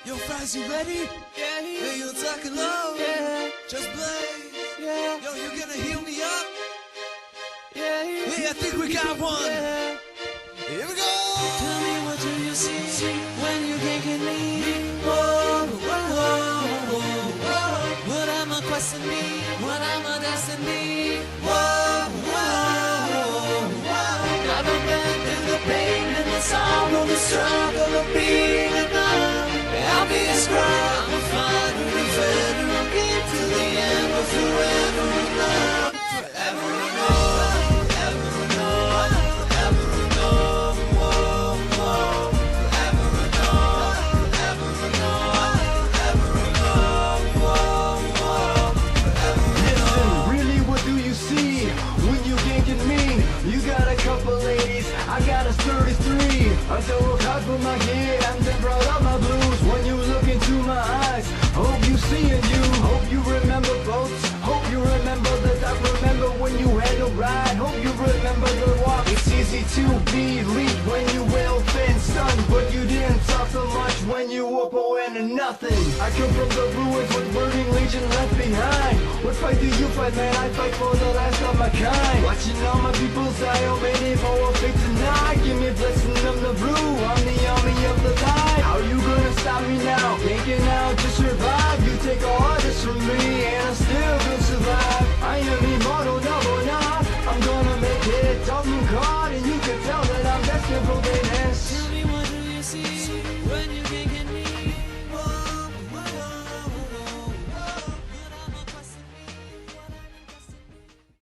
Yo, Fries, you ready? Yeah, Hey, you talking low? yeah, Just blaze. yeah, Yo, you gonna heal me up? yeah, Hey, I think we got one. yeah. Here we go. Tell me, what do you see when you can't get me? Whoa, whoa, whoa, whoa. What am I questioning? What am I destiny? Whoa, whoa, whoa. I've been through the pain and the sound of the struggle of being enough. I'll be a scrub. I'm a fighter, a veteran. Get to the end, but forever in love. Forever and all, forever and all, forever and all. Whoa, whoa. Forever and all, forever and all, forever and all. Whoa, whoa. Listen, really, what do you see when you can't get me? You got a couple ladies, I got a 33. Until I cut from my head, I'm then proud of my blues. When you look into my eyes, hope you see in you. Hope you remember folks, hope you remember the time. Remember when you had a ride, hope you remember the walk. It's easy to believe when you will thin stunned, but you didn't talk so much when you were poor and nothing. I come from the ruins with burning legion left behind. What fight do you fight, man? I fight for the last of my kind. Watching all my people die, oh many for a fate tonight. Give me blessing of the brew, I'm the army of the tide. How you gonna stop me now? Thinking out to survive. You take all this from me and I still will survive. I am immortal, no or not. I'm gonna make it, talking hard, and you can tell that I'm destined for greatness. Tell me,